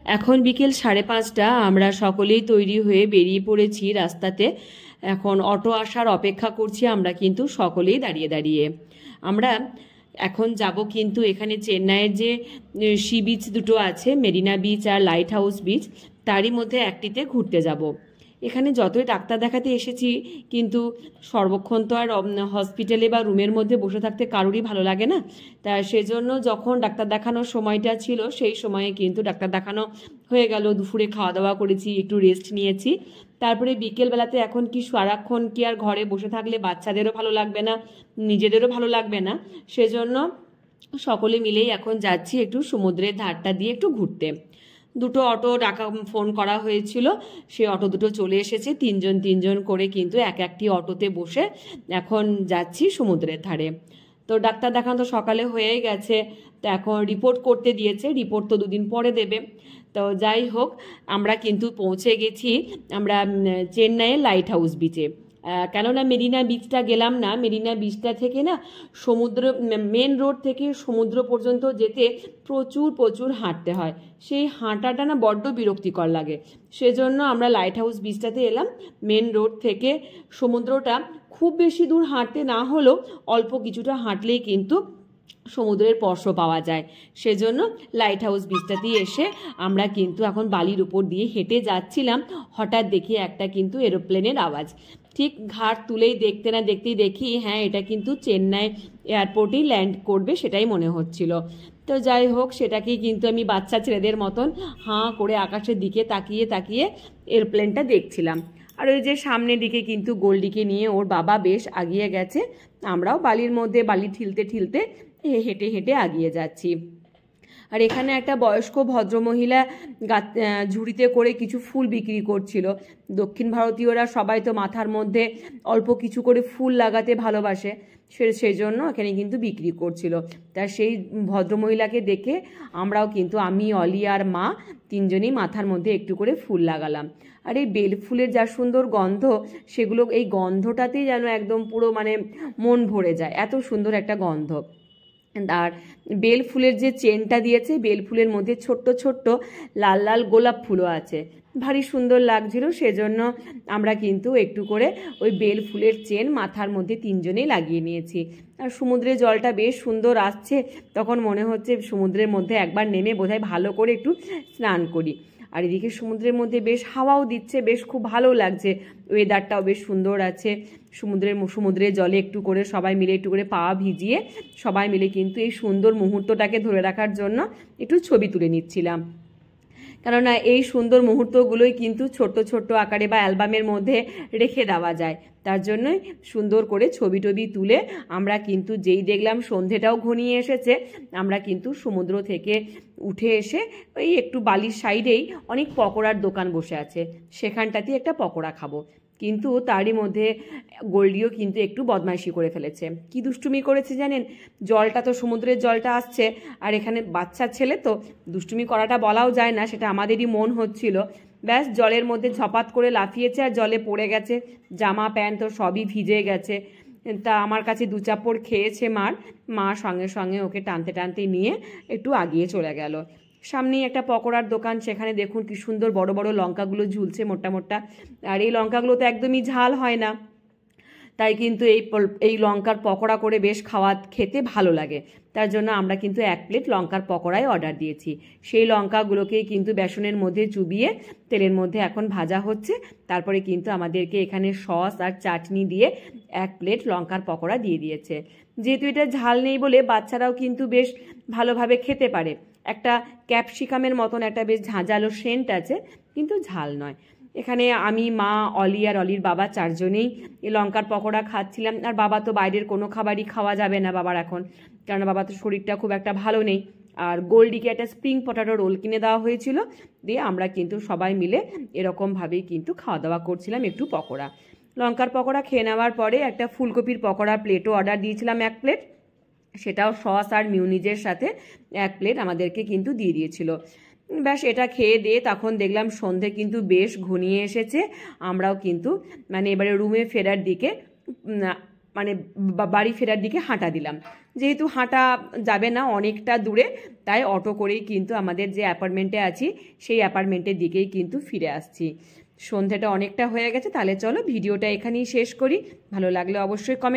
এখন বিকেল 5:30। আমরা সকলেই তৈরি হয়ে বেরিয়ে পড়েছি রাস্তাতে। এখন অটো আসার অপেক্ষা করছি আমরা কিন্তু সকলেই দাঁড়িয়ে দাঁড়িয়ে। আমরা এখন যাব কিন্তু এখানে চেন্নাইয়ের যে সি বিচ দুটো আছে, মেরিনা বিচ আর লাইট হাউস বিচ, তারই মধ্যে একটিতে ঘুরতে যাব। এখানে যতই ডাক্তার দেখাতে এসেছি কিন্তু সর্বক্ষণ তো আর হসপিটালে বা রুমের মধ্যে বসে থাকতে কারোরই ভালো লাগে না। তা সেজন্য যখন ডাক্তার দেখানোর সময়টা ছিল সেই সময়ে কিন্তু ডাক্তার দেখানো হয়ে গেল, দুপুরে খাওয়া দাওয়া করেছি, একটু রেস্ট নিয়েছি। তারপরে বিকেলবেলাতে এখন কি সারাক্ষণ কি আর ঘরে বসে থাকলে বাচ্চাদেরও ভালো লাগবে না, নিজেদেরও ভালো লাগবে না। সেজন্য সকলে মিলেই এখন যাচ্ছি একটু সমুদ্রের ধারটা দিয়ে একটু ঘুরতে। দুটো অটো ফোন করা হয়েছিল, সেই অটো দুটো চলে এসেছে। তিনজন তিনজন করে কিন্তু এক একটি অটোতে বসে এখন যাচ্ছি সমুদ্রের ধারে। তো ডাক্তার দেখানো তো সকালে হয়েই গেছে, তো এখন রিপোর্ট করতে দিয়েছে, রিপোর্ট তো 2 দিন পরে দেবে। তো যাই হোক, আমরা কিন্তু পৌঁছে গেছি আমরা চেন্নাইয়ের লাইট হাউস বিচে। কেননা মেরিনা বিচটা গেলাম না, মেরিনা বিচটা থেকে না সমুদ্র মেন রোড থেকে সমুদ্র পর্যন্ত যেতে প্রচুর প্রচুর হাঁটতে হয়। সেই হাঁটাটা না বড্ড বিরক্তিকর লাগে। সেজন্য আমরা লাইট হাউস বিচটাতে এলাম। মেন রোড থেকে সমুদ্রটা খুব বেশি দূর হাঁটতে না হলেও অল্প কিছুটা হাঁটলেই কিন্তু সমুদ্রের স্পর্শ পাওয়া যায়। সেজন্য লাইট হাউস বিচটাতেই এসে আমরা কিন্তু এখন বালির উপর দিয়ে হেঁটে যাচ্ছিলাম। হঠাৎ দেখি একটা কিন্তু এরোপ্লেনের আওয়াজ। ঠিক ঘাট তুলেই দেখতে না দেখতেই দেখি হ্যাঁ, এটা কিন্তু চেন্নাই এয়ারপোর্টেই ল্যান্ড করবে, সেটাই মনে হচ্ছিল। তো যাই হোক, সেটাকেই কিন্তু আমি বাচ্চা ছেলেদের মতন হাঁ করে আকাশের দিকে তাকিয়ে তাকিয়ে এরোপ্লেনটা দেখছিলাম। আর ওই যে সামনের দিকে কিন্তু গোল্ডিকে নিয়ে ওর বাবা বেশ আগিয়ে গেছে। আমরাও বালির মধ্যে বালি ঠিলতে ঠিলতে হেঁটে হেঁটে আগিয়ে যাচ্ছি। আর এখানে একটা বয়স্ক ভদ্রমহিলা ঝুড়িতে করে কিছু ফুল বিক্রি করছিল। দক্ষিণ ভারতীয়রা সবাই তো মাথার মধ্যে অল্প কিছু করে ফুল লাগাতে ভালোবাসে, সেই জন্য এখানে কিন্তু বিক্রি করছিল। তা সেই ভদ্রমহিলাকে দেখে আমরাও কিন্তু আমি, অলি আর মা তিনজনই মাথার মধ্যে একটু করে ফুল লাগালাম। আর এই বেল ফুলের যা সুন্দর গন্ধ, সেগুলো এই গন্ধটাতেই যেন একদম পুরো মানে মন ভরে যায়, এত সুন্দর একটা গন্ধ। আর বেল ফুলের যে চেনটা দিয়েছে, বেল ফুলের মধ্যে ছোট্ট ছোট্ট লাল লাল গোলাপ ফুলও আছে, ভারী সুন্দর লাগছিল। সেজন্য আমরা কিন্তু একটু করে ওই বেল ফুলের চেন মাথার মধ্যে তিনজনেই লাগিয়ে নিয়েছি। আর সমুদ্রের জলটা বেশ সুন্দর আসছে, তখন মনে হচ্ছে সমুদ্রের মধ্যে একবার নেমে বোধহয় ভালো করে একটু স্নান করি। আর এদিকে সমুদ্রের মধ্যে বেশ হাওয়াও দিচ্ছে, বেশ খুব ভালো লাগছে, ওয়েদারটাও বেশ সুন্দর আছে। সমুদ্রের জলে একটু করে সবাই মিলে একটু করে পা ভিজিয়ে সবাই মিলে কিন্তু এই সুন্দর মুহূর্তটাকে ধরে রাখার জন্য একটু ছবি তুলে নিচ্ছিলাম। কেননা এই সুন্দর মুহূর্তগুলোই কিন্তু ছোট্ট ছোট্ট আকারে বা অ্যালবামের মধ্যে রেখে দেওয়া যায়। তার জন্যই সুন্দর করে ছবি টবি তুলে আমরা কিন্তু যেই দেখলাম সন্ধেটাও ঘনিয়ে এসেছে, আমরা কিন্তু সমুদ্র থেকে উঠে এসে ওই একটু বালির সাইডেই অনেক পকোড়ার দোকান বসে আছে, সেখানটাতেই একটা পকোড়া খাবো। কিন্তু তারই মধ্যে গোল্ডিও কিন্তু একটু বদমাইশি করে ফেলেছে। কি দুষ্টুমি করেছে জানেন? জলটা তো সমুদ্রের জলটা আসছে, আর এখানে বাচ্চা ছেলে তো দুষ্টুমি করাটা বলাও যায় না, সেটা আমাদেরই মন হচ্ছিল। ব্যাস জলের মধ্যে ঝপাত করে লাফিয়েছে আর জলে পড়ে গেছে, জামা প্যান্ট তো সবই ভিজে গেছে। তা আমার কাছে 2 চাপড় খেয়েছে মা সঙ্গে সঙ্গে ওকে টানতে টানতে নিয়ে একটু আগিয়ে চলে গেল। সামনেই একটা পকোড়ার দোকান, সেখানে দেখুন কি সুন্দর বড় বড় লঙ্কাগুলো ঝুলছে মোটা মোটা। আর এই লঙ্কাগুলো তো একদমই ঝাল হয় না, তাই কিন্তু এই লঙ্কার পকোড়া করে বেশ খেতে ভালো লাগে। তার জন্য আমরা কিন্তু 1 প্লেট লঙ্কার পকোড়াই অর্ডার দিয়েছি। সেই লঙ্কাগুলোকেই কিন্তু বেসনের মধ্যে চুবিয়ে তেলের মধ্যে এখন ভাজা হচ্ছে। তারপরে কিন্তু আমাদেরকে এখানে সস আর চাটনি দিয়ে 1 প্লেট লঙ্কার পকোড়া দিয়ে দিয়েছে। যেহেতু এটা ঝাল নেই বলে বাচ্চারাও কিন্তু বেশ ভালোভাবে খেতে পারে। একটা ক্যাপসিকামের মতন একটা বেশ ঝাঁঝালো সেন্ট আছে, কিন্তু ঝাল নয়। এখানে আমি, মা, অলি আর অলির বাবা 4 জনেই এই লঙ্কার পকোড়া খাচ্ছিলাম। আর বাবা তো বাইরের কোনো খাবারই খাওয়া যাবে না বাবার এখন, কারণ বাবা তো শরীরটা খুব একটা ভালো নেই। আর গোল্ডিকে একটা স্প্রিং পটাটো রোল কিনে দেওয়া হয়েছিল, দিয়ে আমরা কিন্তু সবাই মিলে এরকমভাবেই কিন্তু খাওয়া দাওয়া করছিলাম একটু পকোড়া। লঙ্কার পকোড়া খেয়ে নেওয়ার পরে একটা ফুলকপির পকোড়ার প্লেটও অর্ডার দিয়েছিলাম 1 প্লেট, সেটাও সস আর মিউনিজের সাথে 1 প্লেট আমাদেরকে কিন্তু দিয়ে দিয়েছিল। ব্যাস এটা খেয়ে দিয়ে তখন দেখলাম সন্ধে কিন্তু বেশ ঘনিয়ে এসেছে। আমরাও কিন্তু মানে এবারে রুমে ফেরার দিকে মানে বাড়ি ফেরার দিকে হাঁটা দিলাম। যেহেতু হাঁটা যাবে না অনেকটা দূরে, তাই অটো করেই কিন্তু আমাদের যে অ্যাপার্টমেন্টে আছি সেই অ্যাপার্টমেন্টের দিকেই কিন্তু ফিরে আসছি। সন্ধেটা অনেকটা হয়ে গেছে, তাহলে চলো ভিডিওটা এখানেই শেষ করি। ভালো লাগলে অবশ্যই কমেন্ট